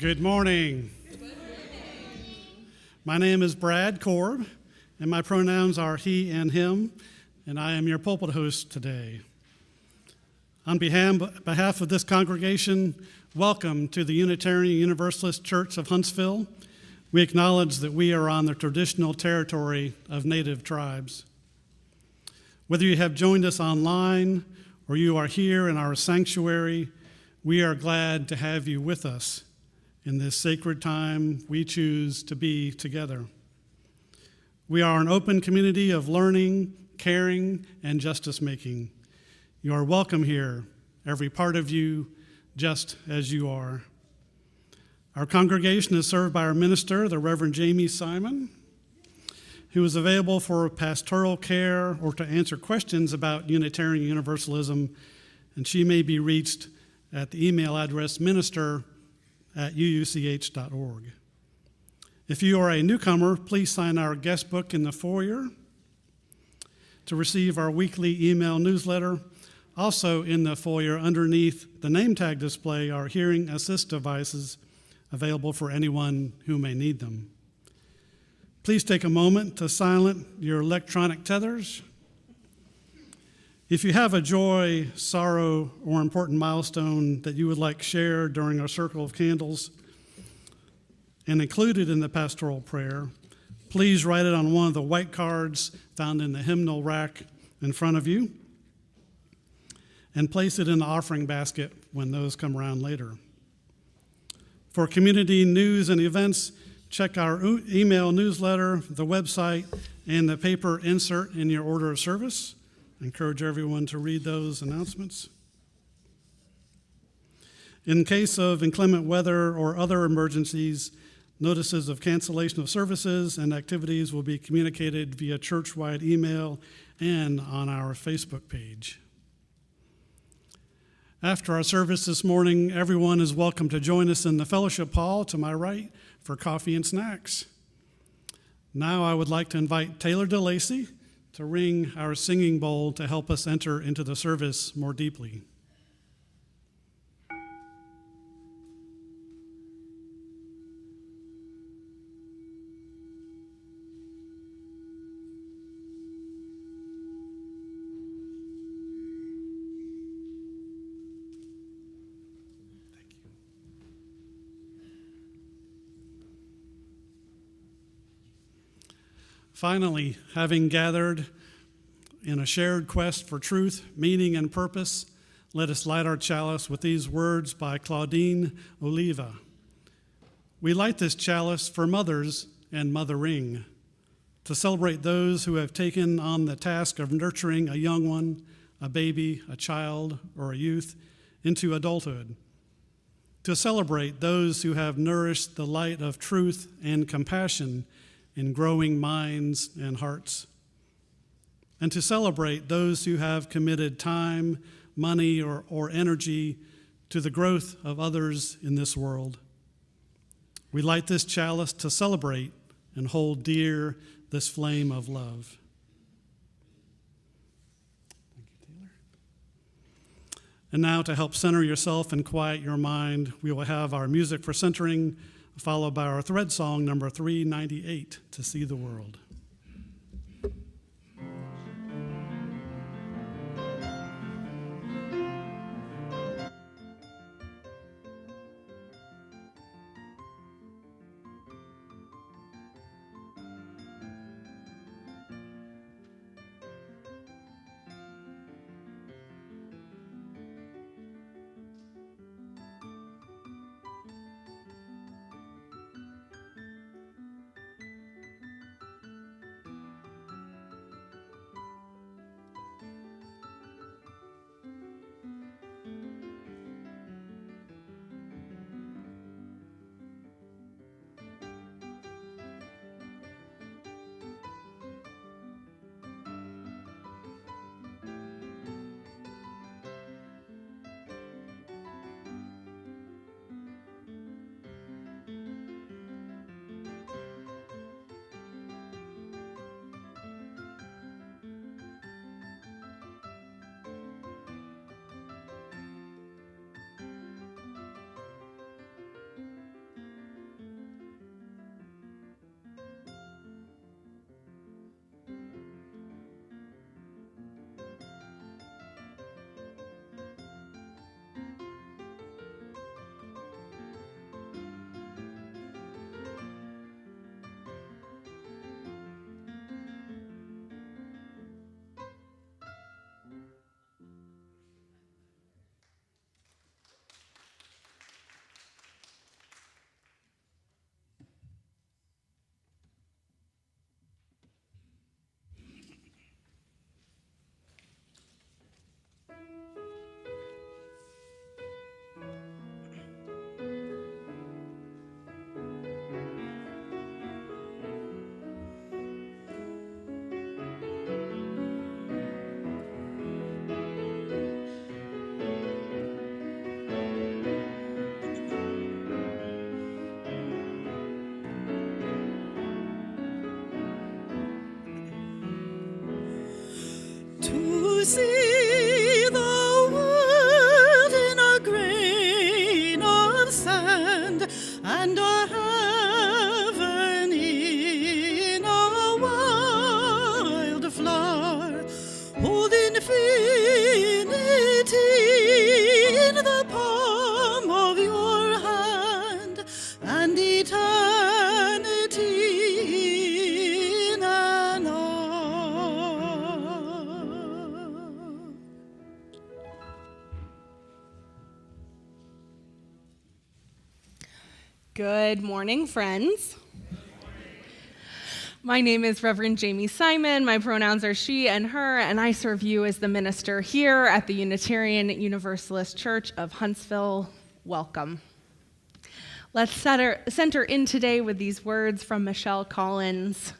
Good morning. My name is Brad Korb, and my pronouns are he and him, and I am your pulpit host today. On behalf of this congregation, welcome to the Unitarian Universalist Church of Huntsville. We acknowledge that we are on the traditional territory of Native tribes. Whether you have joined us online or you are here in our sanctuary, we are glad to have you with us in this sacred time we choose to be together. We are an open community of learning, caring, and justice-making. You are welcome here, every part of you, just as you are. Our congregation is served by our minister, the Reverend Jamie Simon, who is available for pastoral care or to answer questions about Unitarian Universalism, and she may be reached at the email address minister@uuch.org. If you are a newcomer, please sign our guest book in the foyer to receive our weekly email newsletter. Also in the foyer underneath the name tag display are hearing assist devices available for anyone who may need them. Please take a moment to silence your electronic tethers. If you have a joy, sorrow, or important milestone that you would like shared during our circle of candles and included in the pastoral prayer, please write it on one of the white cards found in the hymnal rack in front of you and place it in the offering basket when those come around later. For community news and events, check our email newsletter, the website, and the paper insert in your order of service. I encourage everyone to read those announcements. In case of inclement weather or other emergencies, notices of cancellation of services and activities will be communicated via church-wide email and on our Facebook page. After our service this morning, everyone is welcome to join us in the fellowship hall to my right for coffee and snacks. Now I would like to invite Taylor DeLacy to ring our singing bowl to help us enter into the service more deeply. Finally, having gathered in a shared quest for truth, meaning, and purpose, let us light our chalice with these words by Claudine Oliva. We light this chalice for mothers and mothering, to celebrate those who have taken on the task of nurturing a young one, a baby, a child, or a youth into adulthood, to celebrate those who have nourished the light of truth and compassion in growing minds and hearts, and to celebrate those who have committed time, money, or energy to the growth of others in this world. We light this chalice to celebrate and hold dear this flame of love. Thank you, Taylor. And now, to help center yourself and quiet your mind, we will have our music for centering, followed by our thread song number 398, To See the World. Good morning, friends. My name is Reverend Jamie Simon. My pronouns are she and her, and I serve you as the minister here at the Unitarian Universalist Church of Huntsville. Welcome. Let's center in today with these words from Michelle Collins.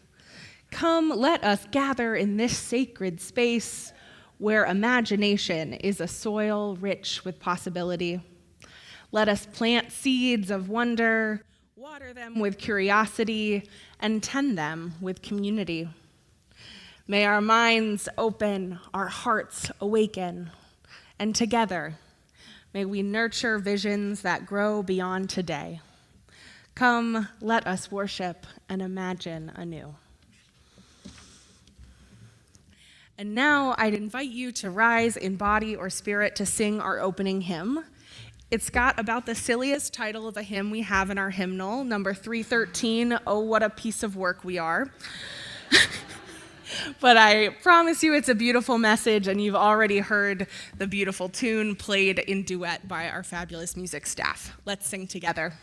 Come, let us gather in this sacred space where imagination is a soil rich with possibility. Let us plant seeds of wonder, water them with curiosity, and tend them with community. May our minds open, our hearts awaken, and together, may we nurture visions that grow beyond today. Come, let us worship and imagine anew. And now I'd invite you to rise in body or spirit to sing our opening hymn. It's got about the silliest title of a hymn we have in our hymnal, number 313, Oh, What a Piece of Work We Are. But I promise you it's a beautiful message, and you've already heard the beautiful tune played in duet by our fabulous music staff. Let's sing together.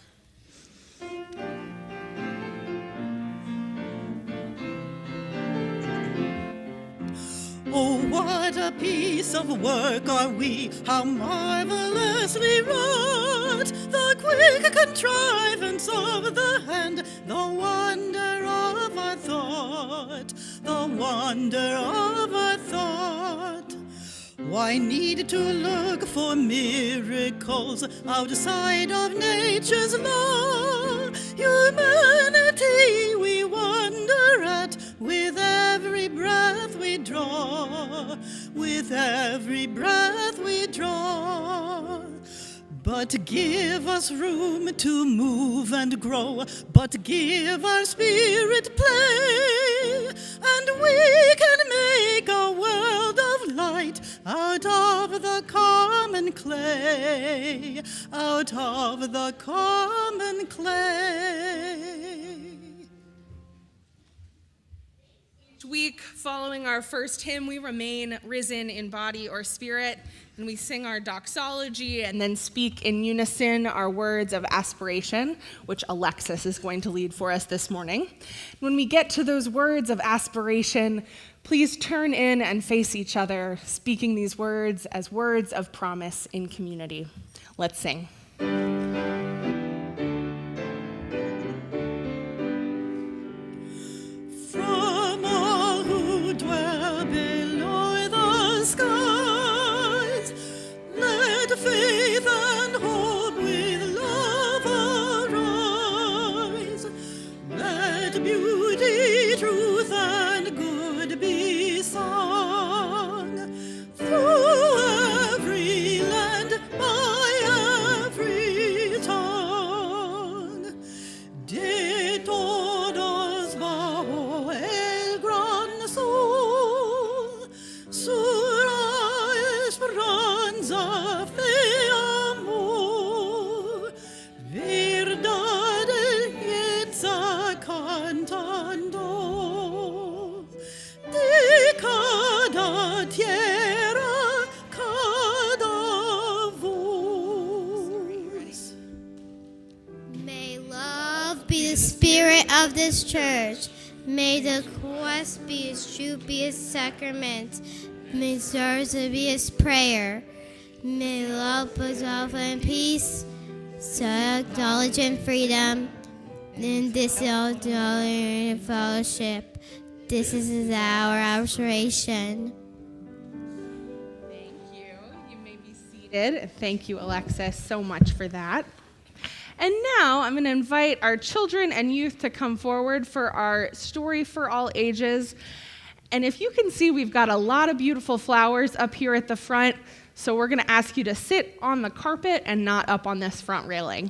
Oh, what a piece of work are we, how marvelously wrought, the quick contrivance of the hand, the wonder of our thought, the wonder of our thought. Why need to look for miracles outside of nature's law? Humanity we wonder at with every breath we draw, with every breath we draw. But give us room to move and grow, but give our spirit play, and we can make a world of light out of the common clay, out of the common clay. Each week, following our first hymn, we remain risen in body or spirit, and we sing our doxology and then speak in unison our words of aspiration, which Alexis is going to lead for us this morning. When we get to those words of aspiration, please turn in and face each other, speaking these words as words of promise in community. Let's sing. From all who dwell below the skies, let faith and hope with love arise. Let beauty, truth, and good be sung through every land, by every tongue. De todos bajo el gran sol, sura esperanza fe amor, verdad está cantando, de cada tierra, cada voz. May love be the spirit of this church. May the quest be its truth, be its sacrament. May service be its prayer. May love preserve in peace, so knowledge and freedom. In this in fellowship. This is our aspiration. Thank you. You may be seated. Thank you, Alexis, so much for that. And now I'm going to invite our children and youth to come forward for our Story for All Ages. And if you can see, we've got a lot of beautiful flowers up here at the front, so we're going to ask you to sit on the carpet and not up on this front railing.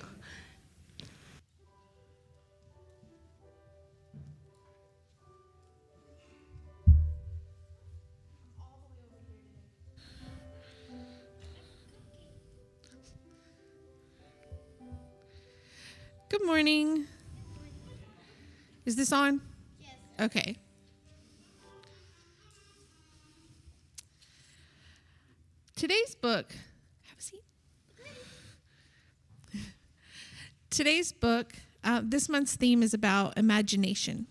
Good morning. Is this on? Yes. Okay. Today's book, have a seat. Today's book, this month's theme is about imagination.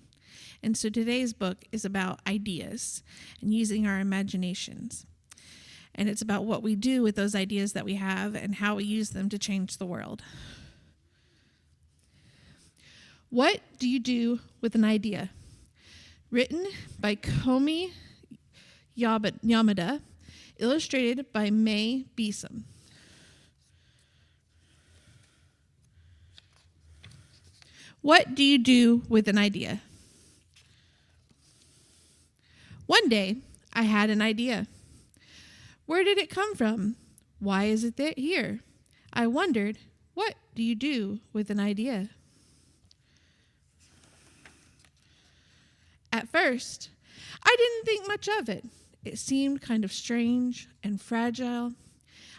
And so today's book is about ideas and using our imaginations. And it's about what we do with those ideas that we have and how we use them to change the world. What do you do with an idea? Written by Komi Yamada, illustrated by May Beeson. What do you do with an idea? One day, I had an idea. Where did it come from? Why is it here? I wondered, what do you do with an idea? At first, I didn't think much of it. It seemed kind of strange and fragile.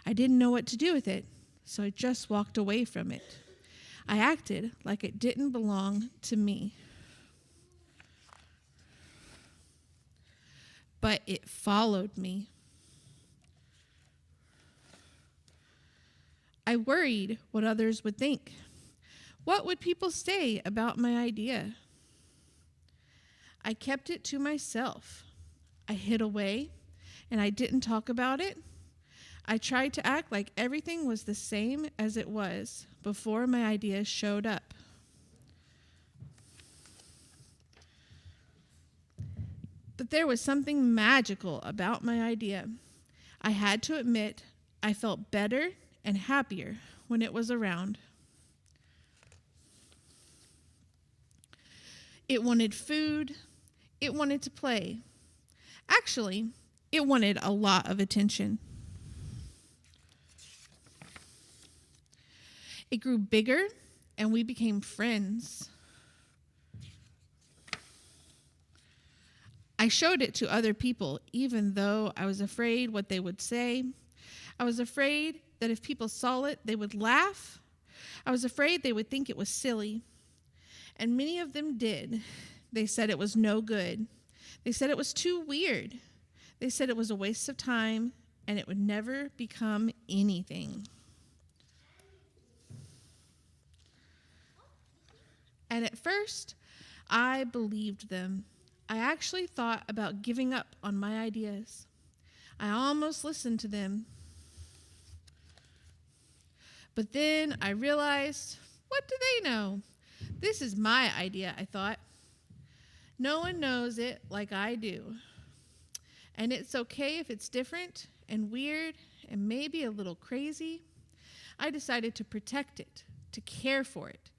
I didn't know what to do with it, so I just walked away from it. I acted like it didn't belong to me. But it followed me. I worried what others would think. What would people say about my idea? I kept it to myself. I hid away, and I didn't talk about it. I tried to act like everything was the same as it was before my idea showed up. But there was something magical about my idea. I had to admit, I felt better and happier when it was around. It wanted food. It wanted to play. Actually, it wanted a lot of attention. It grew bigger, and we became friends. I showed it to other people, even though I was afraid what they would say. I was afraid that if people saw it, they would laugh. I was afraid they would think it was silly. And many of them did. They said it was no good. They said it was too weird. They said it was a waste of time, and it would never become anything. And at first, I believed them. I actually thought about giving up on my ideas. I almost listened to them. But then I realized, what do they know? This is my idea, I thought. No one knows it like I do. And it's okay if it's different and weird and maybe a little crazy. I decided to protect it, to care for it.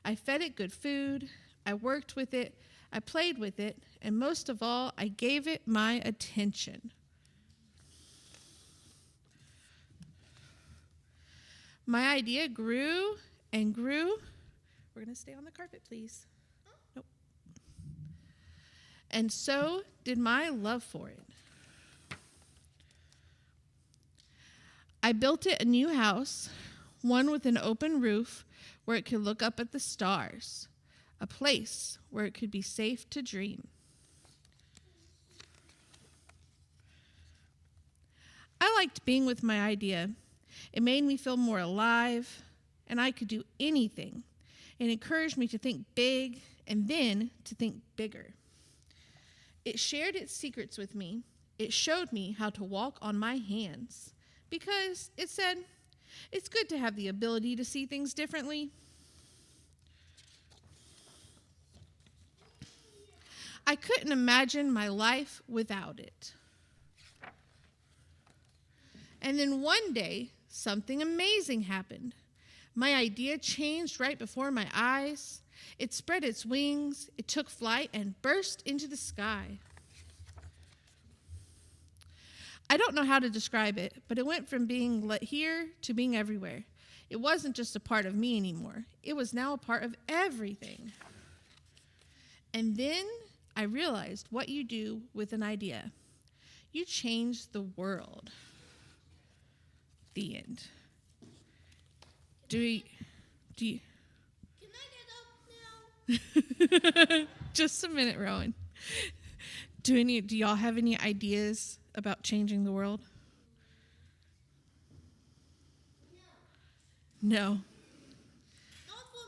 I fed it good food, I worked with it, I played with it, and most of all, I gave it my attention. My idea grew and grew. We're going to stay on the carpet, please. Nope. And so did my love for it. I built it a new house, one with an open roof where it could look up at the stars, a place where it could be safe to dream. I liked being with my idea. It made me feel more alive, and I could do anything. It encouraged me to think big and then to think bigger. It shared its secrets with me. It showed me how to walk on my hands because it said, it's good to have the ability to see things differently. I couldn't imagine my life without it. And then one day, something amazing happened. My idea changed right before my eyes. It spread its wings, it took flight, and burst into the sky. I don't know how to describe it, but it went from being here to being everywhere. It wasn't just a part of me anymore. It was now a part of everything. And then I realized what you do with an idea. You change the world. The end. Do you Can I get up now? Just a minute, Rowan. Do y'all have any ideas about changing the world? No. Not for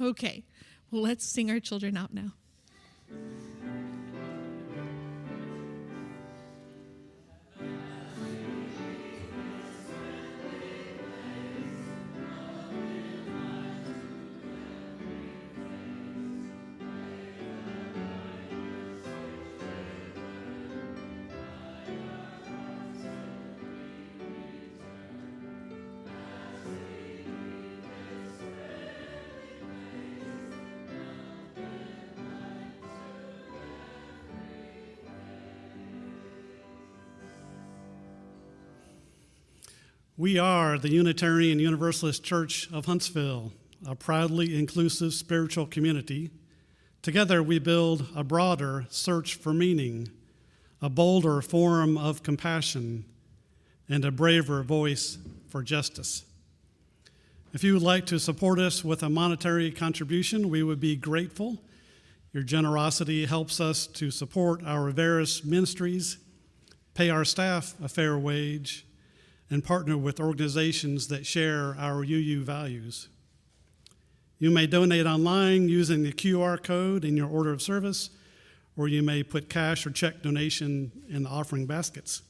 Okay, well, let's sing our children out now. We are the Unitarian Universalist Church of Huntsville, a proudly inclusive spiritual community. Together we build a broader search for meaning, a bolder form of compassion, and a braver voice for justice. If you would like to support us with a monetary contribution, we would be grateful. Your generosity helps us to support our various ministries, pay our staff a fair wage, and partner with organizations that share our UU values. You may donate online using the QR code in your order of service, or you may put cash or check donation in the offering baskets.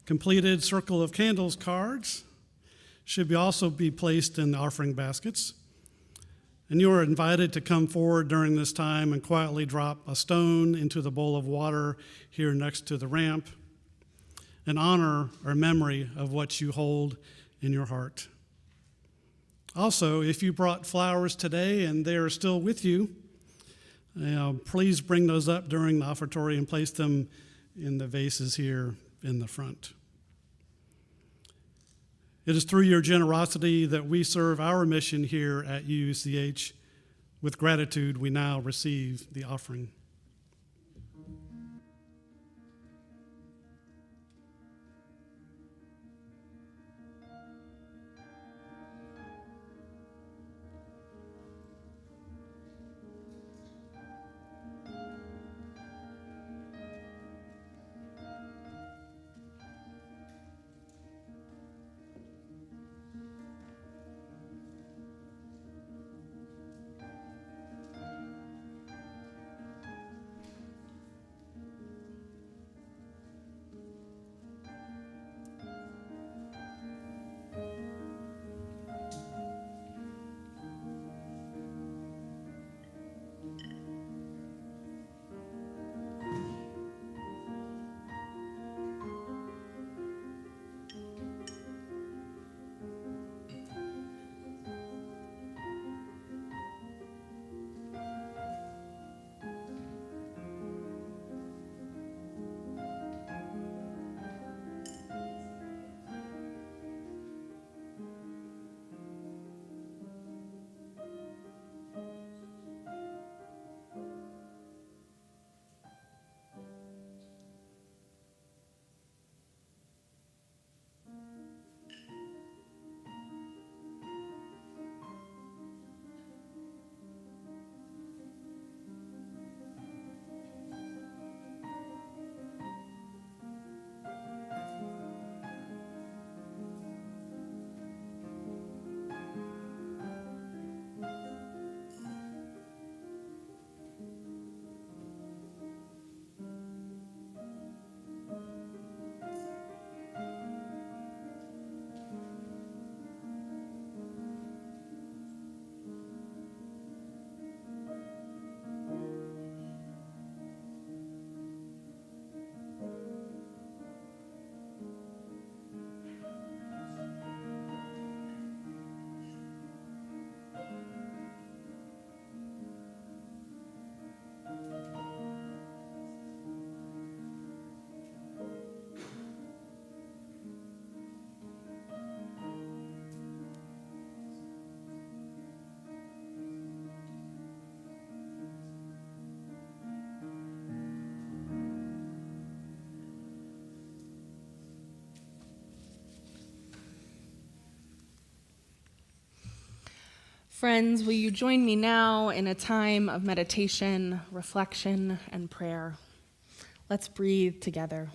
Completed Circle of Candles cards should also be placed in the offering baskets. And you are invited to come forward during this time and quietly drop a stone into the bowl of water here next to the ramp, in honor or memory of what you hold in your heart. Also, if you brought flowers today and they are still with you, please bring those up during the offertory and place them in the vases here in the front. It is through your generosity that we serve our mission here at UUCH. With gratitude, we now receive the offering. Friends, will you join me now in a time of meditation, reflection, and prayer? Let's breathe together.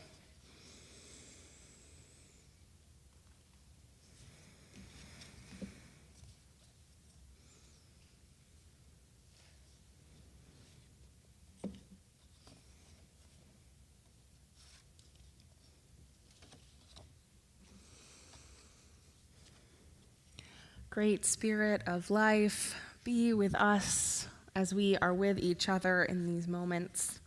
Great Spirit of life, be with us as we are with each other in these moments.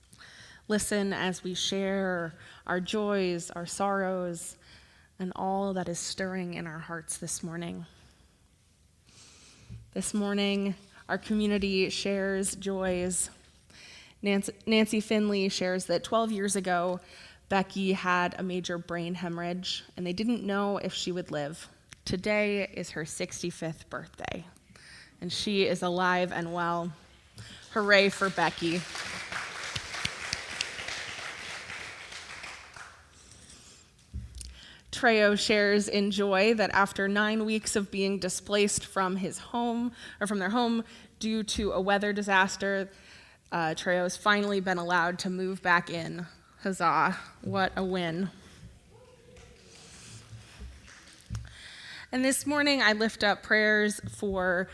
Listen as we share our joys, our sorrows, and all that is stirring in our hearts this morning. This morning, our community shares joys. Nancy Finley shares that 12 years ago, Becky had a major brain hemorrhage, and they didn't know if she would live. Today is her 65th birthday, and she is alive and well. Hooray for Becky. Treo shares in joy that after 9 weeks of being displaced from his home, or from their home due to a weather disaster, Treo has finally been allowed to move back in. Huzzah, what a win. And this morning I lift up prayers for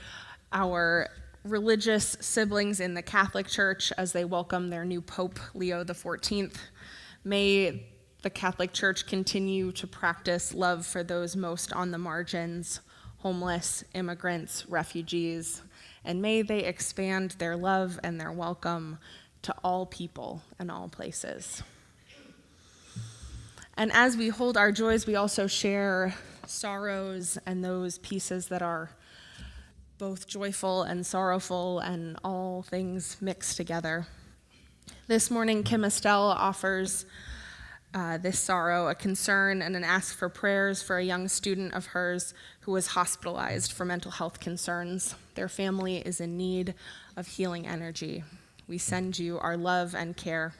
our religious siblings in the Catholic Church as they welcome their new Pope, Leo XIV. May the Catholic Church continue to practice love for those most on the margins, homeless, immigrants, refugees, and may they expand their love and their welcome to all people and all places. And as we hold our joys, we also share sorrows and those pieces that are both joyful and sorrowful and all things mixed together. This morning, Kim Estelle offers this sorrow, a concern, and an ask for prayers for a young student of hers who was hospitalized for mental health concerns. Their family is in need of healing energy. We send you our love and care.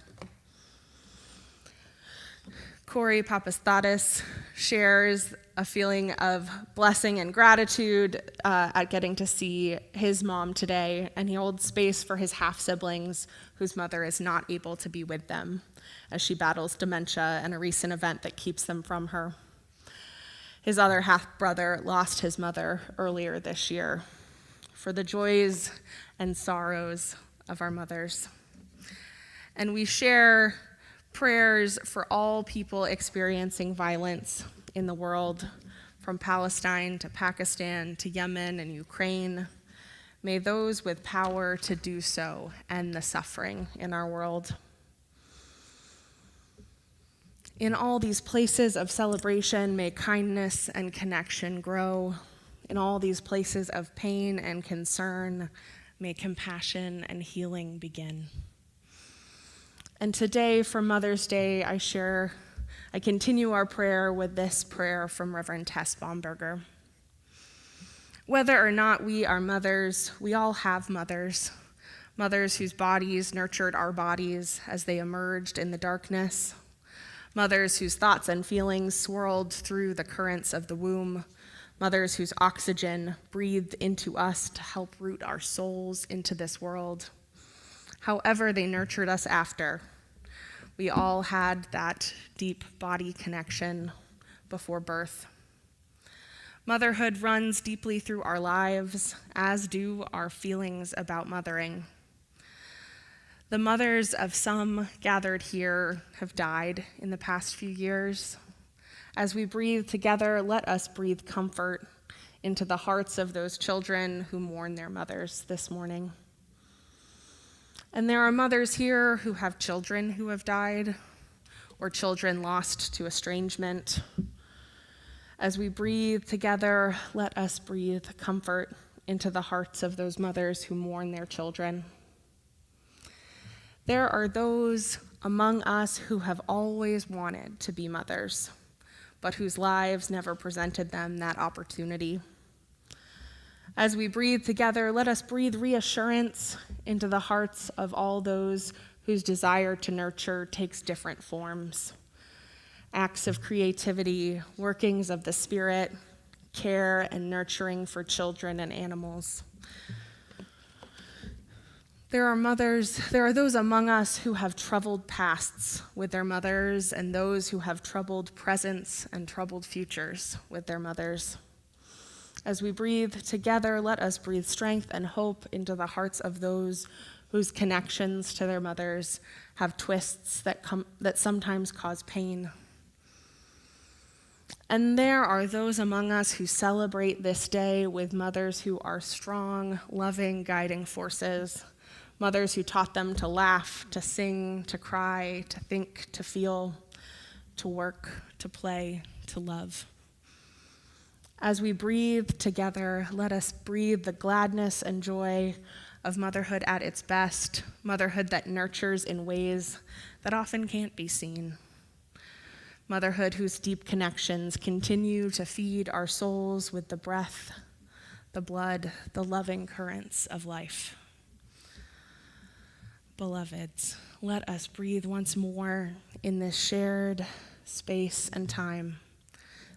Corey Papastatis shares a feeling of blessing and gratitude at getting to see his mom today, and he holds space for his half-siblings whose mother is not able to be with them as she battles dementia and a recent event that keeps them from her. His other half-brother lost his mother earlier this year. For the joys and sorrows of our mothers. And we share prayers for all people experiencing violence in the world, from Palestine to Pakistan to Yemen and Ukraine. May those with power to do so end the suffering in our world. In all these places of celebration, may kindness and connection grow. In all these places of pain and concern, may compassion and healing begin. And today, for Mother's Day, I continue our prayer with this prayer from Reverend Tess Baumberger. Whether or not we are mothers, we all have mothers. Mothers whose bodies nurtured our bodies as they emerged in the darkness. Mothers whose thoughts and feelings swirled through the currents of the womb. Mothers whose oxygen breathed into us to help root our souls into this world. However they nurtured us after, we all had that deep body connection before birth. Motherhood runs deeply through our lives, as do our feelings about mothering. The mothers of some gathered here have died in the past few years. As we breathe together, let us breathe comfort into the hearts of those children who mourn their mothers this morning. And there are mothers here who have children who have died, or children lost to estrangement. As we breathe together, let us breathe comfort into the hearts of those mothers who mourn their children. There are those among us who have always wanted to be mothers, but whose lives never presented them that opportunity. As we breathe together, let us breathe reassurance into the hearts of all those whose desire to nurture takes different forms. Acts of creativity, workings of the Spirit, care and nurturing for children and animals. There are those among us who have troubled pasts with their mothers, and those who have troubled presents and troubled futures with their mothers. As we breathe together, let us breathe strength and hope into the hearts of those whose connections to their mothers have twists that sometimes cause pain. And there are those among us who celebrate this day with mothers who are strong, loving, guiding forces, mothers who taught them to laugh, to sing, to cry, to think, to feel, to work, to play, to love. As we breathe together, let us breathe the gladness and joy of motherhood at its best, motherhood that nurtures in ways that often can't be seen. Motherhood whose deep connections continue to feed our souls with the breath, the blood, the loving currents of life. Beloveds, let us breathe once more in this shared space and time,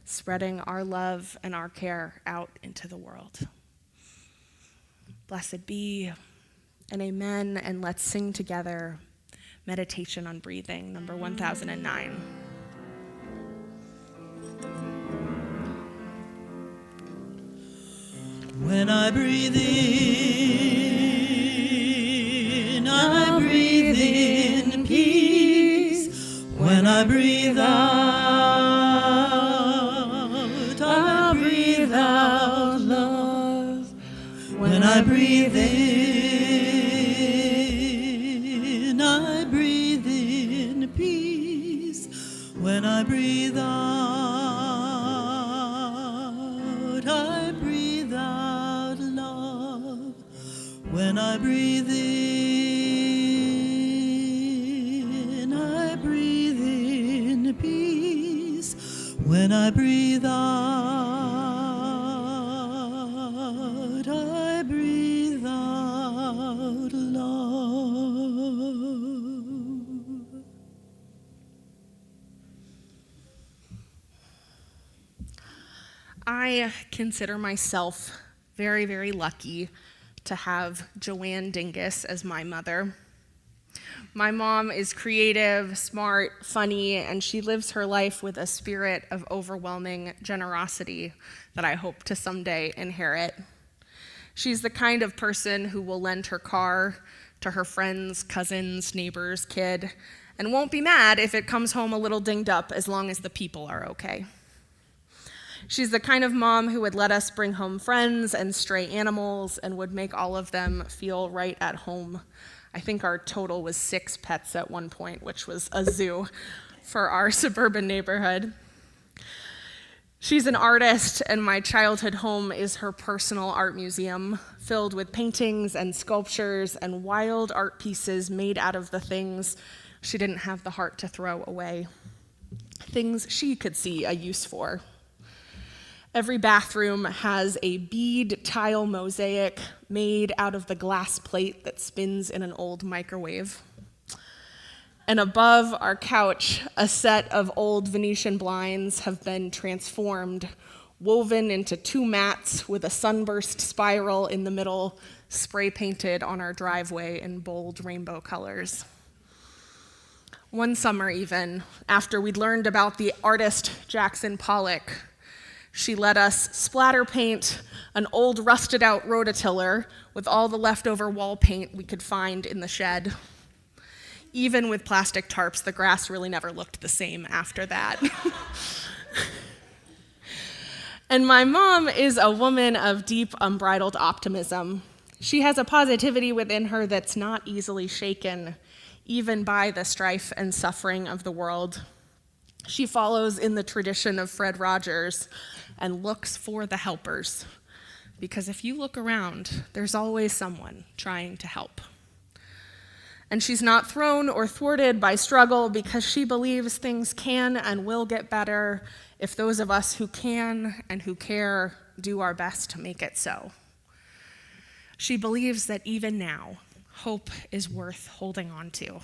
spreading our love and our care out into the world. Blessed be, and amen, and let's sing together Meditation on Breathing, number 1009. When I breathe in, I breathe in peace. When I breathe out, I breathe out love. When I breathe in, I breathe in peace. When I breathe out, I breathe out love. When I breathe in, I breathe in peace. When I breathe out, I breathe out love. I consider myself very, very lucky to have Joanne Dingus as my mother. My mom is creative, smart, funny, and she lives her life with a spirit of overwhelming generosity that I hope to someday inherit. She's the kind of person who will lend her car to her friend's, cousin's, neighbor's kid, and won't be mad if it comes home a little dinged up as long as the people are okay. She's the kind of mom who would let us bring home friends and stray animals and would make all of them feel right at home. I think our total was 6 pets at one point, which was a zoo for our suburban neighborhood. She's an artist, and my childhood home is her personal art museum, filled with paintings and sculptures and wild art pieces made out of the things she didn't have the heart to throw away, things she could see a use for. Every bathroom has a bead tile mosaic made out of the glass plate that spins in an old microwave. And above our couch, a set of old Venetian blinds have been transformed, woven into 2 mats with a sunburst spiral in the middle, spray painted on our driveway in bold rainbow colors. One summer even, after we'd learned about the artist Jackson Pollock, she let us splatter paint an old rusted out rototiller with all the leftover wall paint we could find in the shed. Even with plastic tarps, the grass really never looked the same after that. And my mom is a woman of deep, unbridled optimism. She has a positivity within her that's not easily shaken, even by the strife and suffering of the world. She follows in the tradition of Fred Rogers and looks for the helpers, because if you look around, there's always someone trying to help. And she's not thrown or thwarted by struggle because she believes things can and will get better if those of us who can and who care do our best to make it so. She believes that even now, hope is worth holding on to.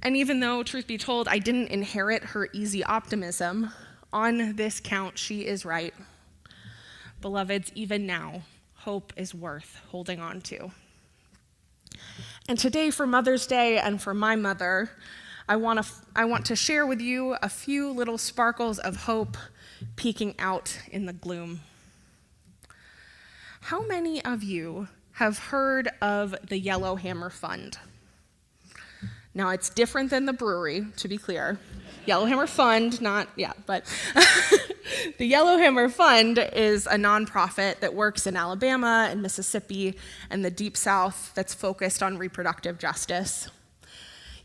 And even though, truth be told, I didn't inherit her easy optimism, on this count, she is right. Beloveds, even now, hope is worth holding on to. And today, for Mother's Day and for my mother, I want to share with you a few little sparkles of hope peeking out in the gloom. How many of you have heard of the Yellowhammer Fund? Now, it's different than the brewery, to be clear. Yellowhammer Fund, but the Yellowhammer Fund is a nonprofit that works in Alabama and Mississippi and the Deep South that's focused on reproductive justice.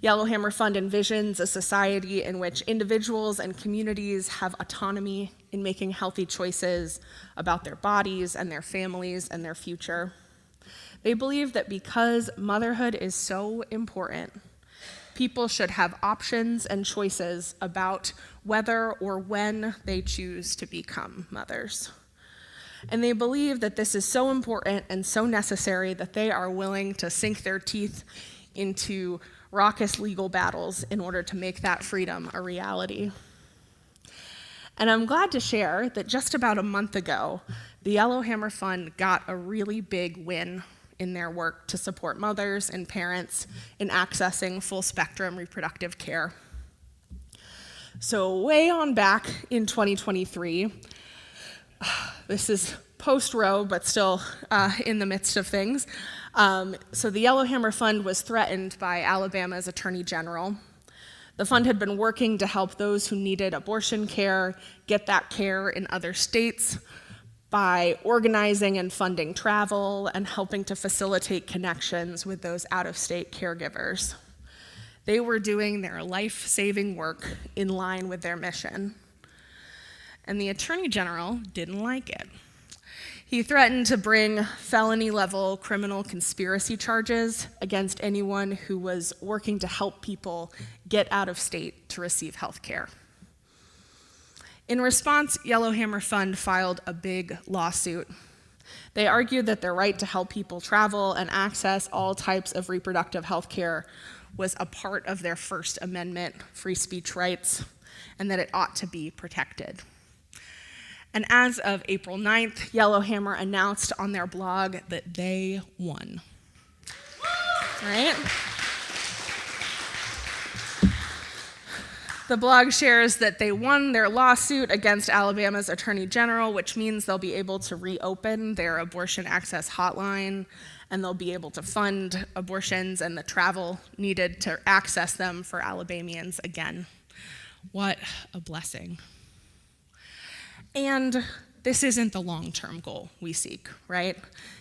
Yellowhammer Fund envisions a society in which individuals and communities have autonomy in making healthy choices about their bodies and their families and their future. They believe that because motherhood is so important, people should have options and choices about whether or when they choose to become mothers. And they believe that this is so important and so necessary that they are willing to sink their teeth into raucous legal battles in order to make that freedom a reality. And I'm glad to share that just about a month ago, the Yellowhammer Fund got a really big win in their work to support mothers and parents in accessing full-spectrum reproductive care. So way on back in 2023, this is post-Roe, but still in the midst of things. So the Yellowhammer Fund was threatened by Alabama's Attorney General. The fund had been working to help those who needed abortion care get that care in other states by organizing and funding travel and helping to facilitate connections with those out-of-state caregivers. They were doing their life-saving work in line with their mission. And the Attorney General didn't like it. He threatened to bring felony-level criminal conspiracy charges against anyone who was working to help people get out of state to receive health care. In response, Yellowhammer Fund filed a big lawsuit. They argued that their right to help people travel and access all types of reproductive health care was a part of their First Amendment free speech rights and that it ought to be protected. And as of April 9th, Yellowhammer announced on their blog that they won. Right? The blog shares that they won their lawsuit against Alabama's Attorney General, which means they'll be able to reopen their abortion access hotline, and they'll be able to fund abortions and the travel needed to access them for Alabamians again. What a blessing. And this isn't the long-term goal we seek, right?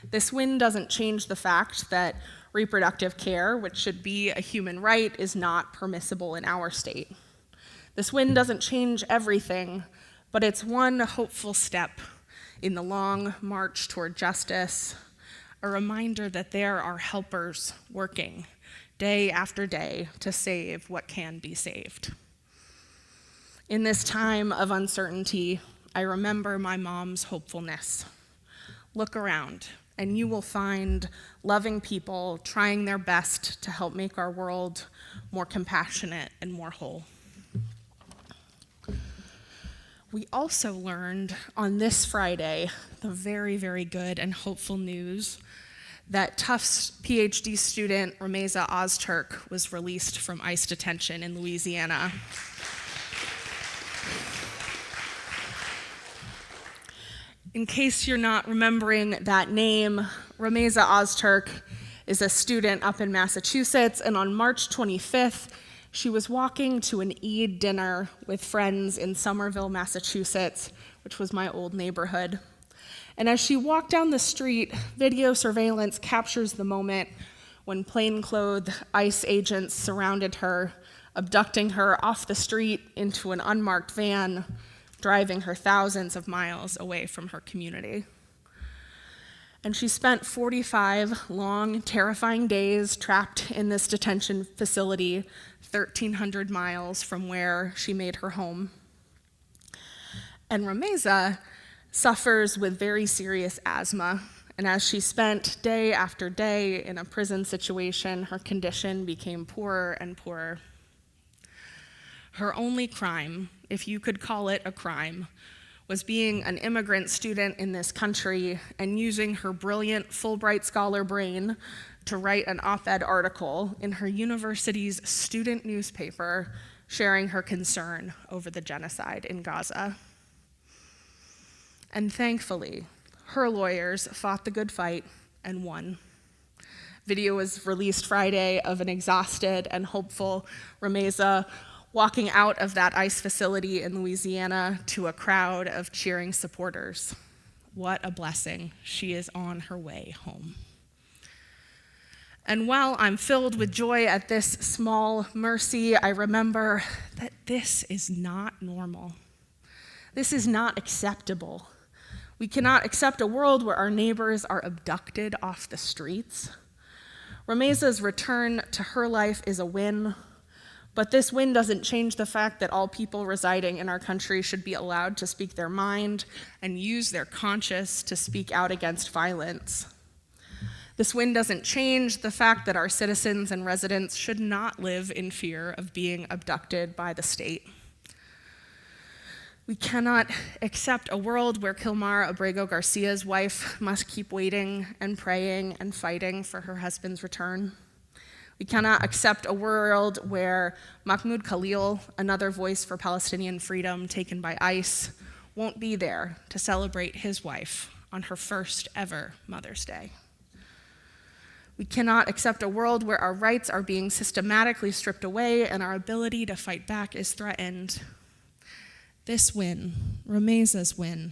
This win doesn't change the fact that reproductive care, which should be a human right, is not permissible in our state. This win doesn't change everything, but it's one hopeful step in the long march toward justice, a reminder that there are helpers working day after day to save what can be saved. In this time of uncertainty, I remember my mom's hopefulness. Look around, and you will find loving people trying their best to help make our world more compassionate and more whole. We also learned on this Friday the very, very good and hopeful news that Tufts PhD student Rameza Ozturk was released from ICE detention in Louisiana. In case you're not remembering that name, Rameza Ozturk is a student up in Massachusetts, and on March 25th, she was walking to an Eid dinner with friends in Somerville, Massachusetts, which was my old neighborhood. And as she walked down the street, video surveillance captures the moment when plainclothed ICE agents surrounded her, abducting her off the street into an unmarked van, driving her thousands of miles away from her community. And she spent 45 long, terrifying days trapped in this detention facility, 1,300 miles from where she made her home. And Rameza suffers with very serious asthma, and as she spent day after day in a prison situation, her condition became poorer and poorer. Her only crime, if you could call it a crime, was being an immigrant student in this country and using her brilliant Fulbright scholar brain to write an op-ed article in her university's student newspaper sharing her concern over the genocide in Gaza. And thankfully, her lawyers fought the good fight and won. Video was released Friday of an exhausted and hopeful Rameza walking out of that ICE facility in Louisiana to a crowd of cheering supporters. What a blessing. She is on her way home. And while I'm filled with joy at this small mercy, I remember that this is not normal. This is not acceptable. We cannot accept a world where our neighbors are abducted off the streets. Ramesa's return to her life is a win, but this win doesn't change the fact that all people residing in our country should be allowed to speak their mind and use their conscience to speak out against violence. This win doesn't change the fact that our citizens and residents should not live in fear of being abducted by the state. We cannot accept a world where Kilmar Abrego Garcia's wife must keep waiting and praying and fighting for her husband's return. We cannot accept a world where Mahmoud Khalil, another voice for Palestinian freedom taken by ICE, won't be there to celebrate his wife on her first ever Mother's Day. We cannot accept a world where our rights are being systematically stripped away and our ability to fight back is threatened. This win, Ramesa's win,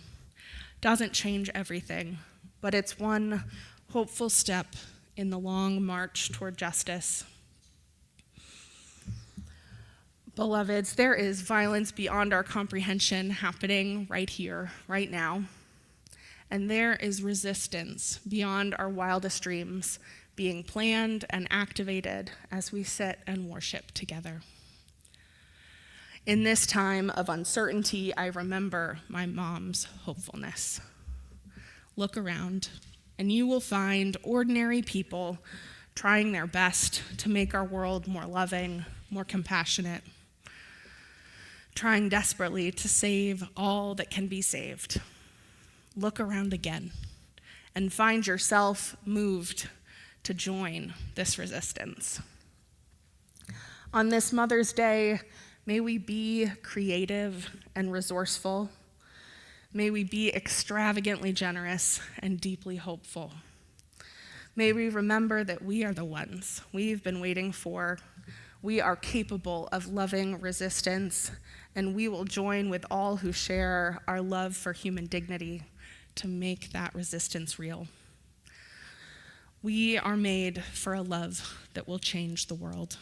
doesn't change everything, but it's one hopeful step in the long march toward justice. Beloveds, there is violence beyond our comprehension happening right here, right now. And there is resistance beyond our wildest dreams being planned and activated as we sit and worship together. In this time of uncertainty, I remember my mom's hopefulness. Look around, and you will find ordinary people trying their best to make our world more loving, more compassionate, trying desperately to save all that can be saved. Look around again and find yourself moved to join this resistance. On this Mother's Day, may we be creative and resourceful. May we be extravagantly generous and deeply hopeful. May we remember that we are the ones we've been waiting for. We are capable of loving resistance, and we will join with all who share our love for human dignity to make that resistance real. We are made for a love that will change the world.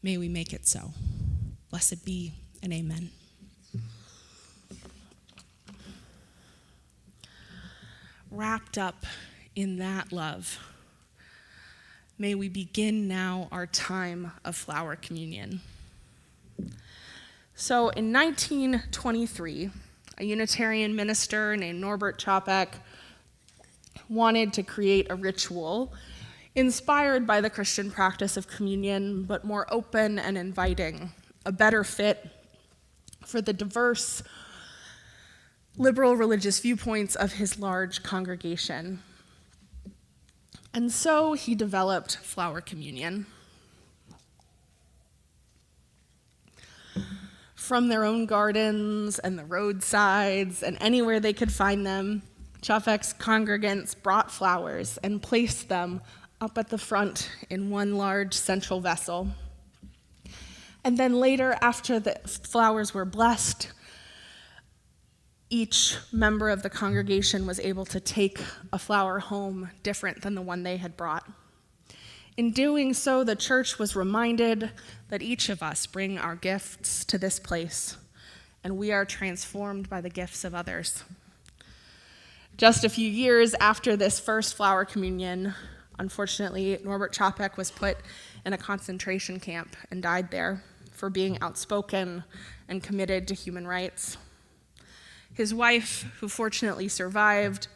May we make it so. Blessed be and amen. Wrapped up in that love, may we begin now our time of flower communion. So in 1923, a Unitarian minister named Norbert Chopek wanted to create a ritual inspired by the Christian practice of communion, but more open and inviting, a better fit for the diverse liberal religious viewpoints of his large congregation. And so he developed flower communion. From their own gardens and the roadsides and anywhere they could find them, Chopek's congregants brought flowers and placed them up at the front in one large central vessel. And then later, after the flowers were blessed, each member of the congregation was able to take a flower home different than the one they had brought. In doing so, the church was reminded that each of us bring our gifts to this place, and we are transformed by the gifts of others. Just a few years after this first flower communion, unfortunately, Norbert Chopek was put in a concentration camp and died there for being outspoken and committed to human rights. His wife, who fortunately survived,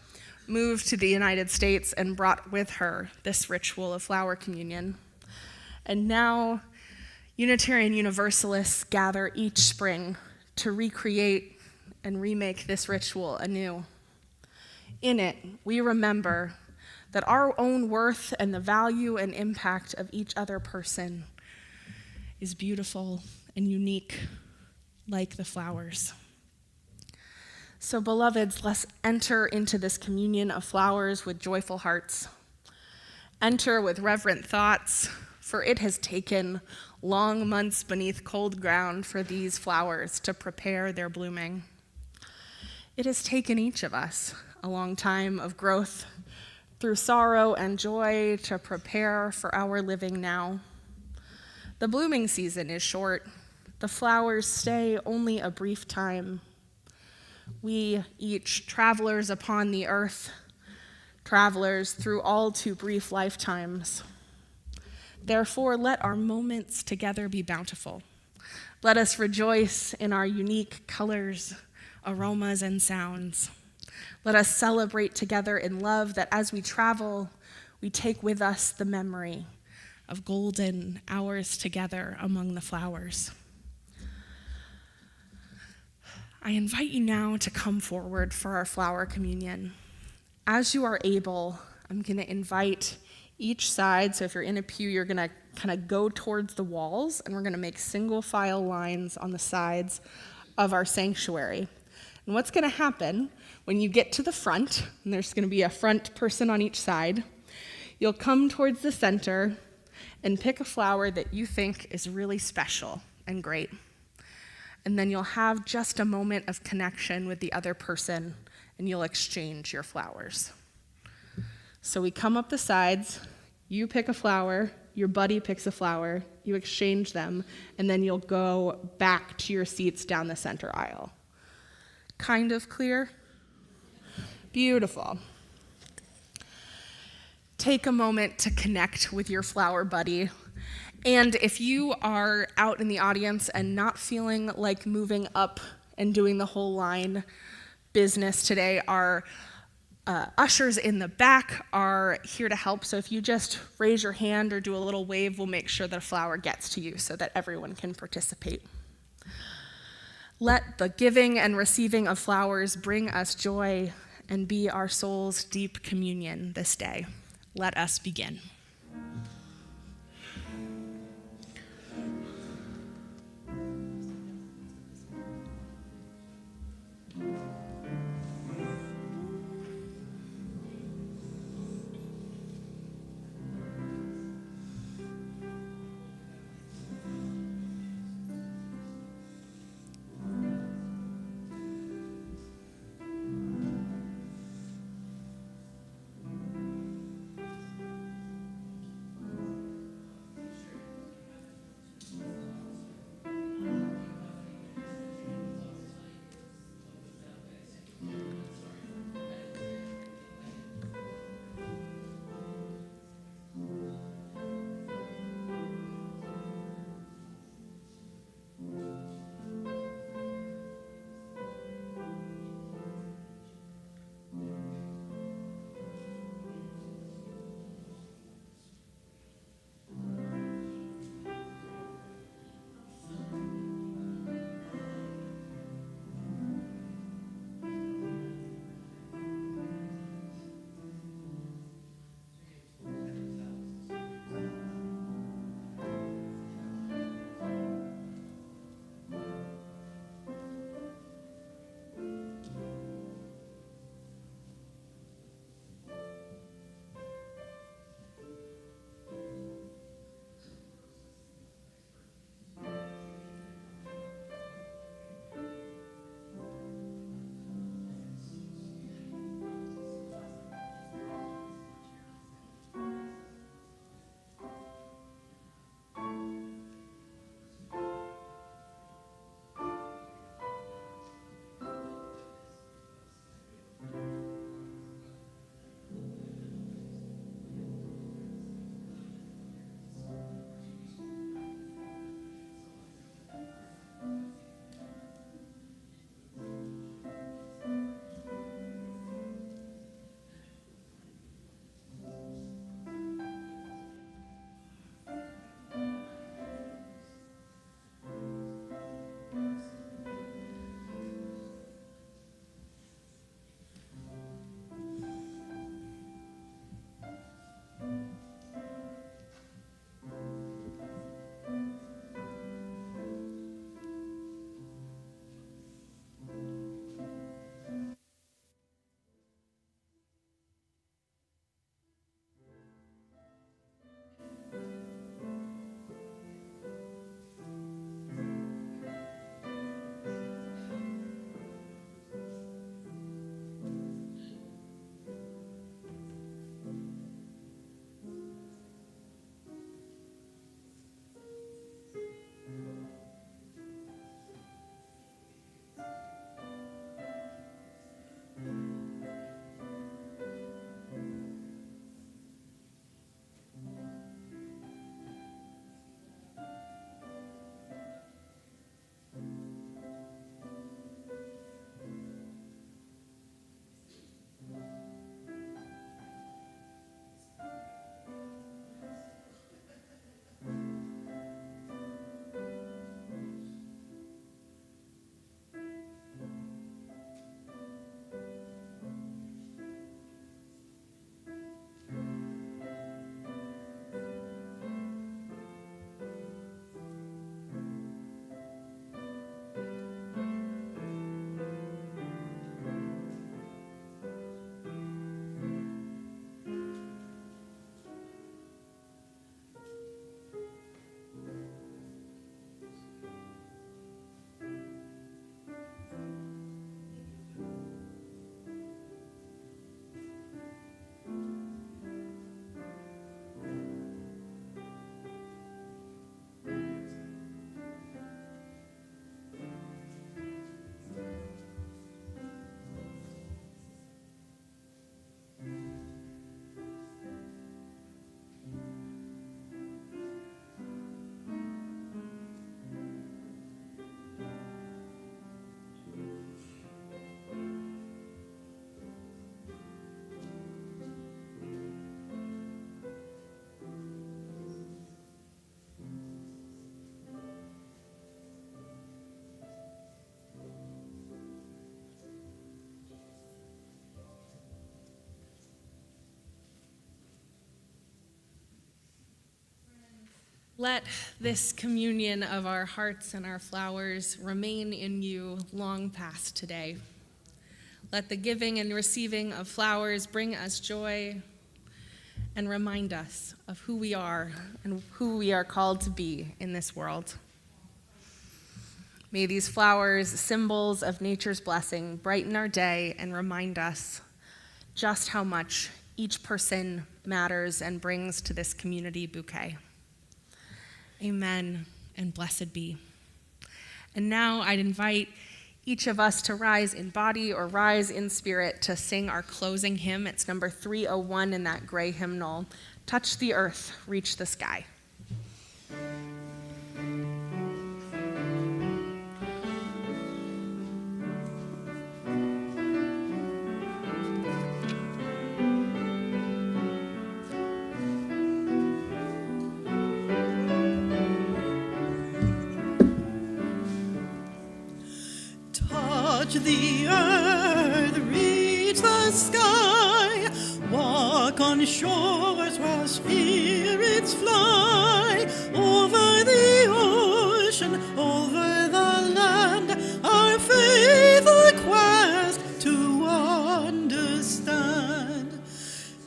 moved to the United States and brought with her this ritual of flower communion. And now, Unitarian Universalists gather each spring to recreate and remake this ritual anew. In it, we remember that our own worth and the value and impact of each other person is beautiful and unique, like the flowers. So, beloveds, let's enter into this communion of flowers with joyful hearts. Enter with reverent thoughts, for it has taken long months beneath cold ground for these flowers to prepare their blooming. It has taken each of us a long time of growth through sorrow and joy to prepare for our living now. The blooming season is short. The flowers stay only a brief time. We, each travelers upon the earth, travelers through all too brief lifetimes. Therefore, let our moments together be bountiful. Let us rejoice in our unique colors, aromas, and sounds. Let us celebrate together in love that as we travel, we take with us the memory of golden hours together among the flowers. I invite you now to come forward for our flower communion. As you are able, I'm going to invite each side. So if you're in a pew, you're going to kind of go towards the walls, and we're going to make single file lines on the sides of our sanctuary. And what's going to happen when you get to the front, and there's going to be a front person on each side, you'll come towards the center and pick a flower that you think is really special and great. And then you'll have just a moment of connection with the other person, and you'll exchange your flowers. So we come up the sides, you pick a flower, your buddy picks a flower, you exchange them, and then you'll go back to your seats down the center aisle. Kind of clear? Beautiful. Take a moment to connect with your flower buddy. And if you are out in the audience and not feeling like moving up and doing the whole line business today, our ushers in the back are here to help. So if you just raise your hand or do a little wave, we'll make sure that a flower gets to you so that everyone can participate. Let the giving and receiving of flowers bring us joy and be our soul's deep communion this day. Let us begin. Let this communion of our hearts and our flowers remain in you long past today. Let the giving and receiving of flowers bring us joy and remind us of who we are and who we are called to be in this world. May these flowers, symbols of nature's blessing, brighten our day and remind us just how much each person matters and brings to this community bouquet. Amen, and blessed be. And now I'd invite each of us to rise in body or rise in spirit to sing our closing hymn. It's number 301 in that gray hymnal, Touch the Earth, Reach the Sky. Touch the earth, reach the sky, walk on shores where spirits fly, over the ocean, over the land, our faithful quest to understand.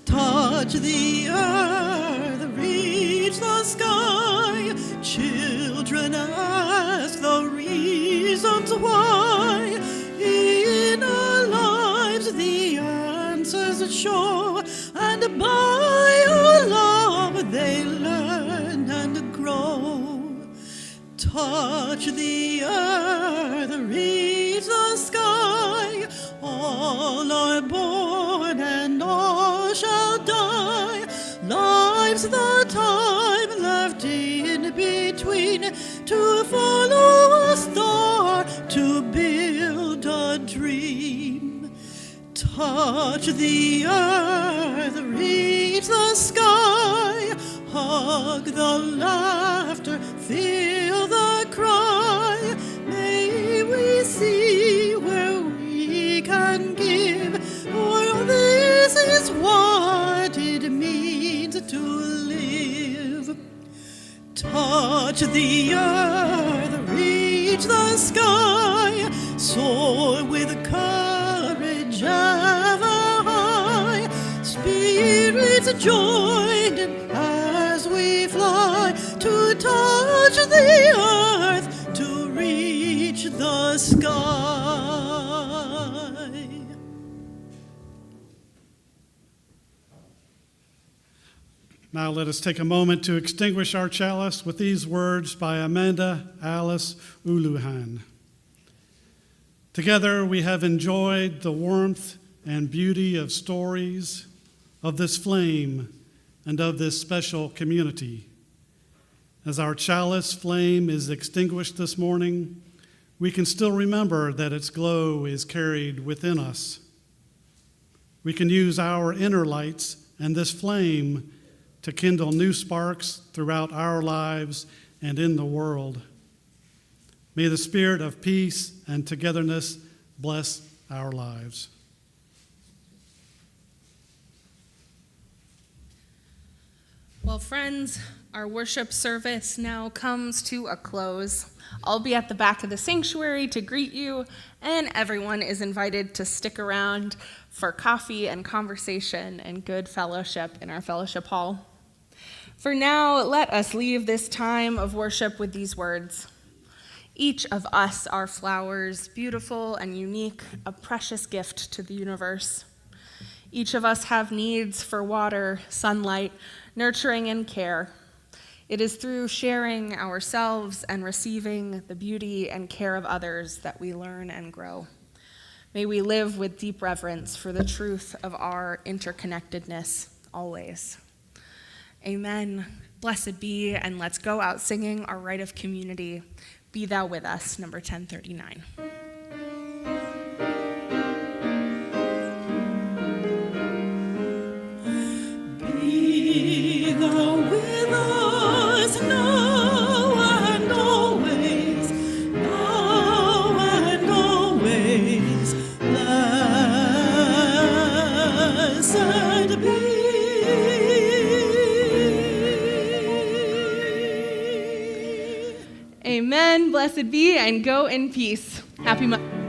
Touch the earth, reach the sky, children ask the reasons why. In our lives the answers show, and by our love they learn and grow. Touch the earth, reach the sky, all are born and all shall die. Life's the time left in between to follow a star, to build a dream. Touch the earth, reach the sky, hug the laughter, feel the cry. May we see where we can give, for this is what it means to live. Touch the earth, reach the sky, soar with courage ever high. Spirits joined in as we fly, to touch the earth, to reach the sky. Now let us take a moment to extinguish our chalice with these words by Amanda Alice Uluhan. Together we have enjoyed the warmth and beauty of stories, of this flame, and of this special community. As our chalice flame is extinguished this morning, we can still remember that its glow is carried within us. We can use our inner lights and this flame to kindle new sparks throughout our lives and in the world. May the spirit of peace and togetherness bless our lives. Well, friends, our worship service now comes to a close. I'll be at the back of the sanctuary to greet you, and everyone is invited to stick around for coffee and conversation and good fellowship in our fellowship hall. For now, let us leave this time of worship with these words. Each of us are flowers, beautiful and unique, a precious gift to the universe. Each of us have needs for water, sunlight, nurturing, and care. It is through sharing ourselves and receiving the beauty and care of others that we learn and grow. May we live with deep reverence for the truth of our interconnectedness always. Amen. Blessed be, and let's go out singing our rite of community. Be Thou With Us, number 1039. Be Thou with us now and always, now and always. Blessed be. blessed be, and go in peace. Happy Monday.